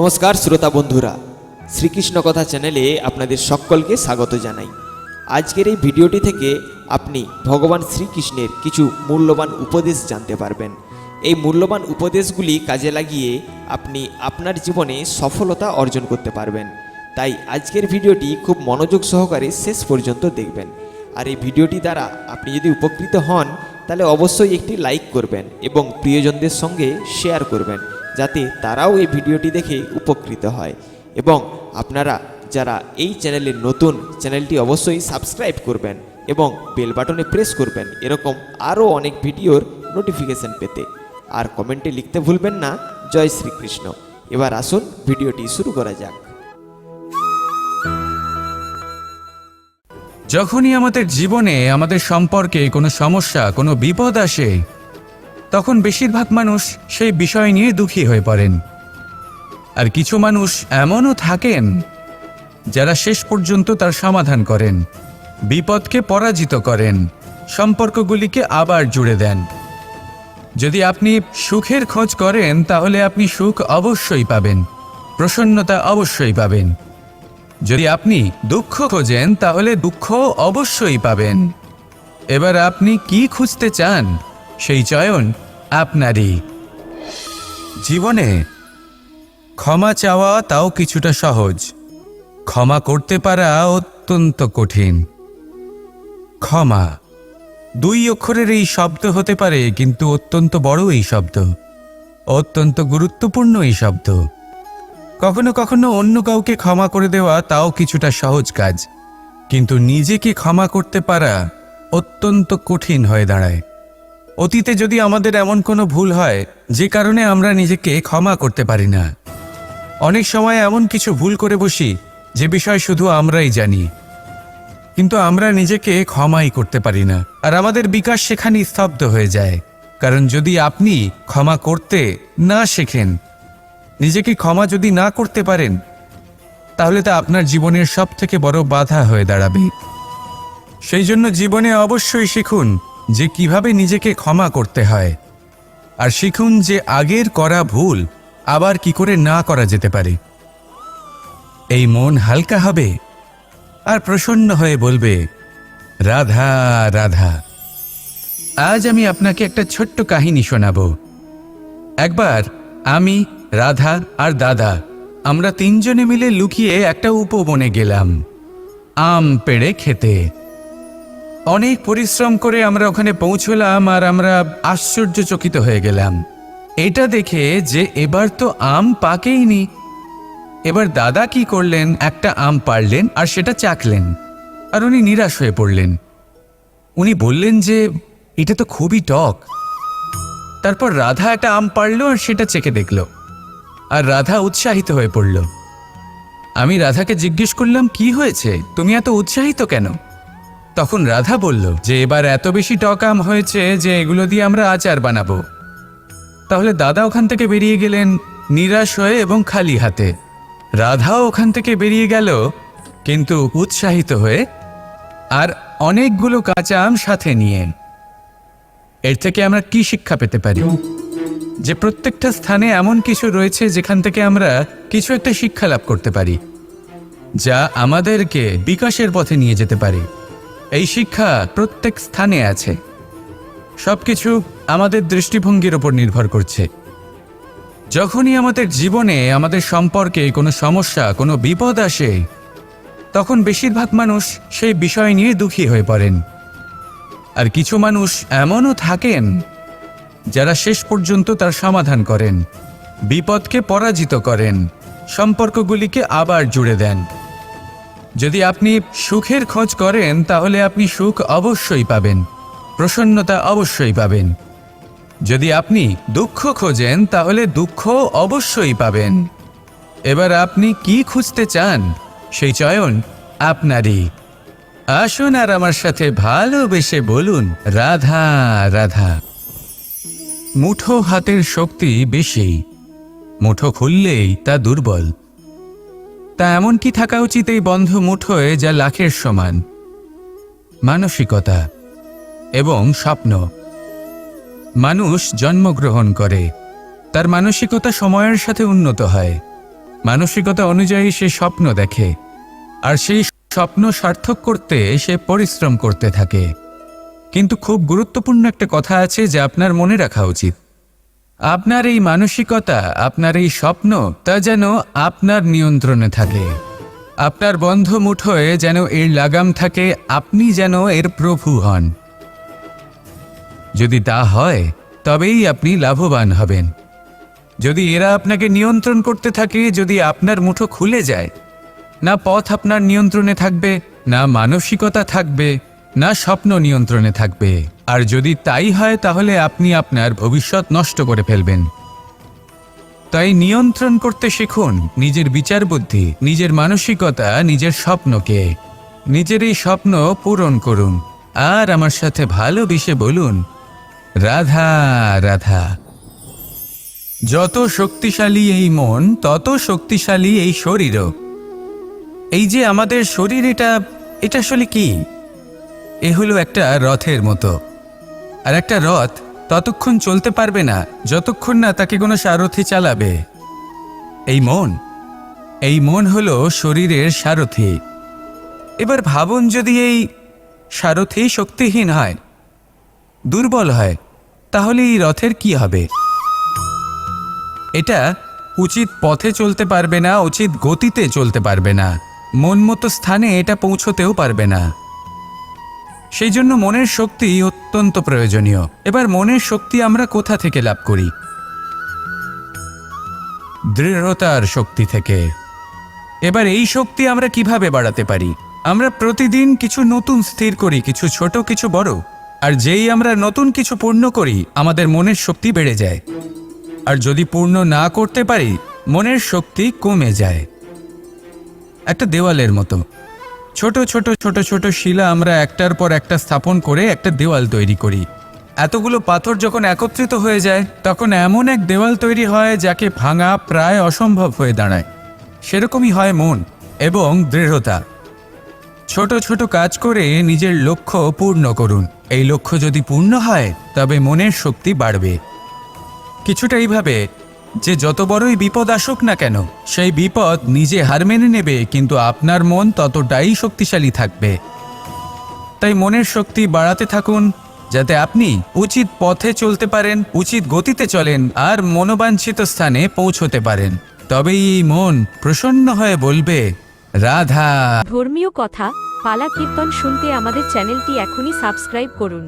নমস্কার শ্রোতা বন্ধুরা, শ্রীকৃষ্ণ কথা চ্যানেলে আপনাদের সকলকে স্বাগত জানাই। আজকের এই ভিডিওটি থেকে আপনি ভগবান শ্রীকৃষ্ণের কিছু মূল্যবান উপদেশ জানতে পারবেন। এই মূল্যবান উপদেশগুলি কাজে লাগিয়ে আপনি আপনার জীবনে সফলতা অর্জন করতে পারবেন। তাই আজকের ভিডিওটি খুব মনোযোগ সহকারে শেষ পর্যন্ত দেখবেন। আর এই ভিডিওটি দ্বারা আপনি যদি উপকৃত হন তাহলে অবশ্যই একটি লাইক করবেন এবং প্রিয়জনদের সঙ্গে শেয়ার করবেন, যাতে তারাও এই ভিডিওটি দেখে উপকৃত হয়। এবং আপনারা যারা এই চ্যানেলের নতুন, চ্যানেলটি অবশ্যই সাবস্ক্রাইব করবেন এবং বেল বাটনে প্রেস করবেন এরকম আরও অনেক ভিডিওর নোটিফিকেশন পেতে। আর কমেন্টে লিখতে ভুলবেন না জয় শ্রীকৃষ্ণ। এবার আসুন ভিডিওটি শুরু করা যাক। যখনই আমাদের জীবনে আমাদের সম্পর্কে কোনো সমস্যা, কোনো বিপদ আসে, তখন বেশিরভাগ মানুষ সেই বিষয় নিয়ে দুঃখী হয়ে পড়েন। আর কিছু মানুষ এমনও থাকেন যারা শেষ পর্যন্ত তার সমাধান করেন, বিপদকে পরাজিত করেন, সম্পর্কগুলিকে আবার জুড়ে দেন। যদি আপনি সুখের খোঁজ করেন তাহলে আপনি সুখ অবশ্যই পাবেন, প্রসন্নতা অবশ্যই পাবেন। যদি আপনি দুঃখ খোঁজেন তাহলে দুঃখ অবশ্যই পাবেন। এবার আপনি কি খুঁজতে চান সেই চয়ন আপনারই। জীবনে ক্ষমা চাওয়া তাও কিছুটা সহজ, ক্ষমা করতে পারা অত্যন্ত কঠিন। ক্ষমা দুই অক্ষরের এই শব্দ হতে পারে, কিন্তু অত্যন্ত বড় এই শব্দ, অত্যন্ত গুরুত্বপূর্ণ এই শব্দ। কখনো কখনো অন্য কাউকে ক্ষমা করে দেওয়া তাও কিছুটা সহজ কাজ, কিন্তু নিজেকে ক্ষমা করতে পারা অত্যন্ত কঠিন হয়ে দাঁড়ায়। অতীতে যদি আমাদের এমন কোনো ভুল হয় যে কারণে আমরা নিজেকে ক্ষমা করতে পারি না, অনেক সময় এমন কিছু ভুল করে বসি যে বিষয় শুধু আমরাই জানি, কিন্তু আমরা নিজেকে ক্ষমাই করতে পারি না। আর আমাদের বিকাশ সেখানে স্তব্ধ হয়ে যায়। কারণ যদি আপনি ক্ষমা করতে না শেখেন, নিজেকে ক্ষমা যদি না করতে পারেন, তাহলে তা আপনার জীবনের সবথেকে বড় বাধা হয়ে দাঁড়াবে। সেই জন্য জীবনে অবশ্যই শিখুন যে কিভাবে নিজেকে ক্ষমা করতে হয়, আর শিখুন যে আগের করা ভুল আবার কি করে না করা যেতে পারে। এই মন হালকা হবে আর প্রসন্ন হয়ে বলবে, রাধা রাধা। আজ আমি আপনাকে একটা ছোট্ট কাহিনী শোনাবো। একবার আমি, রাধা আর দাদা, আমরা তিনজনে মিলে লুকিয়ে একটা উপবনে গেলাম আম পেড়ে খেতে। অনেক পরিশ্রম করে আমরা ওখানে পৌঁছলাম আর আমরা আশ্চর্যচকিত হয়ে গেলাম এটা দেখে যে এবার তো আম পাকেইনি। এবার দাদা কি করলেন, একটা আম পাড়লেন আর সেটা চাখলেন, আর উনি নিরাশ হয়ে পড়লেন। উনি বললেন যে এটা তো খুবই টক। তারপর রাধা একটা আম পাড়লো আর সেটা চেখে দেখল, আর রাধা উৎসাহিত হয়ে পড়ল। আমি রাধাকে জিজ্ঞেস করলাম, কি হয়েছে, তুমি এত উৎসাহিত কেন? তখন রাধা বলল যে এবার এত বেশি টক আম হয়েছে যে এগুলো দিয়ে আমরা আচার বানাবো। তাহলে দাদা ওখান থেকে বেরিয়ে গেলেন নিরাশ হয়ে এবং খালি হাতে। রাধাও ওখান থেকে বেরিয়ে গেল কিন্তু উৎসাহিত হয়ে, আর অনেকগুলো কাঁচা আম সাথে নিয়ে। এর থেকে আমরা কি শিক্ষা পেতে পারি? যে প্রত্যেকটা স্থানে এমন কিছু রয়েছে যেখান থেকে আমরা কিছু একটা শিক্ষা লাভ করতে পারি, যা আমাদেরকে বিকাশের পথে নিয়ে যেতে পারে। এই শিক্ষা প্রত্যেক স্থানে আছে। সবকিছু আমাদের দৃষ্টিভঙ্গির উপর নির্ভর করছে। যখনই আমাদের জীবনে আমাদের সম্পর্কে কোনো সমস্যা, কোনো বিপদ আসে, তখন বেশিরভাগ মানুষ সেই বিষয় নিয়ে দুঃখী হয়ে পড়েন। আর কিছু মানুষ এমনও থাকেন যারা শেষ পর্যন্ত তার সমাধান করেন, বিপদকে পরাজিত করেন, সম্পর্কগুলিকে আবার জুড়ে দেন। যদি আপনি সুখের খোঁজ করেন তাহলে আপনি সুখ অবশ্যই পাবেন, প্রসন্নতা অবশ্যই পাবেন। যদি আপনি দুঃখ খোঁজেন তাহলে দুঃখ অবশ্যই পাবেন। এবার আপনি কি খুঁজতে চান সেই চয়ন আপনারই। আসুন আর আমার সাথে ভালোবেসে বলুন, রাধা রাধা। মুঠো হাতের শক্তি বেশি, মুঠো খুললেই তা দুর্বল। তা এমন কি থাকা উচিত এই বন্ধ মুঠোয় যা লাখের সমান? মানসিকতা এবং স্বপ্ন। মানুষ জন্মগ্রহণ করে, তার মানসিকতা সময়ের সাথে উন্নত হয়। মানসিকতা অনুযায়ী সে স্বপ্ন দেখে, আর সেই স্বপ্ন সার্থক করতে সে পরিশ্রম করতে থাকে। কিন্তু খুব গুরুত্বপূর্ণ একটা কথা আছে যা আপনার মনে রাখা উচিত। আপনার এই মানসিকতা, আপনার এই স্বপ্ন, তা যেন আপনার নিয়ন্ত্রণে থাকে। আপনার বন্ধ মুঠোয় যেন এর লাগাম থাকে, আপনি যেন এর প্রভু হন। যদি তা হয় তবেই আপনি লাভবান হবেন। যদি এরা আপনাকে নিয়ন্ত্রণ করতে থাকে, যদি আপনার মুঠো খুলে যায়, না পথ আপনার নিয়ন্ত্রণে থাকবে, না মানসিকতা থাকবে, না স্বপ্ন নিয়ন্ত্রণে থাকবে। আর যদি তাই হয় তাহলে আপনি আপনার ভবিষ্যৎ নষ্ট করে ফেলবেন। তাই নিয়ন্ত্রণ করতে শিখুন নিজের বিচার বুদ্ধি, নিজের মানসিকতা, নিজের স্বপ্নকে। নিজের এই স্বপ্ন পূরণ করুন আর আমার সাথে ভালোবেসে বলুন, রাধা রাধা। যত শক্তিশালী এই মন, তত শক্তিশালী এই শরীরও। এই যে আমাদের শরীর, এটা আসলে কি? এ হলো একটা রথের মতো। আর একটা রথ ততক্ষণ চলতে পারবে না যতক্ষণ না তাকে কোনো সারথি চালাবে। এই মন হলো শরীরের সারথি। এবার ভাবুন, যদি এই সারথি শক্তিহীন হয়, দুর্বল হয়, তাহলে এই রথের কি হবে? এটা উচিত পথে চলতে পারবে না, উচিত গতিতে চলতে পারবে না, মন মতো স্থানে এটা পৌঁছতেও পারবে না। সেই জন্য মনের শক্তি অত্যন্ত প্রয়োজনীয়। এবার মনের শক্তি আমরা কোথা থেকে লাভ করি? দৃঢ়তার শক্তি থেকে। এবার এই শক্তি আমরা কিভাবে বাড়াতে পারি? আমরা প্রতিদিন কিছু নতুন স্থির করি, কিছু ছোট, কিছু বড়। আর যেই আমরা নতুন কিছু পূর্ণ করি, আমাদের মনের শক্তি বেড়ে যায়। আর যদি পূর্ণ না করতে পারি, মনের শক্তি কমে যায়। একটা দেওয়ালের মতো ছোট ছোট ছোট ছোট শিলা আমরা একটার পর একটা স্থাপন করে একটা দেওয়াল তৈরি করি। এতগুলো পাথর যখন একত্রিত হয়ে যায়, তখন এমন এক দেওয়াল তৈরি হয় যাকে ভাঙা প্রায় অসম্ভব হয়ে দাঁড়ায়। সেরকমই হয় মন এবং দৃঢ়তা। ছোট ছোট কাজ করে নিজের লক্ষ্য পূর্ণ করুন। এই লক্ষ্য যদি পূর্ণ হয়, তবে মনের শক্তি বাড়বে। কিছুটা এইভাবে যে যত বড়ই বিপদ আসুক না কেন, সেই বিপদ নিজে হার মেনে নেবে, কিন্তু আপনার মন ততটাই শক্তিশালী থাকবে। তাই মনের শক্তি বাড়াতে থাকুন, যাতে আপনি উচিত পথে চলতে পারেন, উচিত গতিতে চলেন আর মনোবাঞ্ছিত স্থানে পৌঁছতে পারেন। তবেই এই মন প্রসন্ন হয়ে বলবে, রাধা। ধর্মীয় কথা, পালা কীর্তন শুনতে আমাদের চ্যানেলটি এখনই সাবস্ক্রাইব করুন।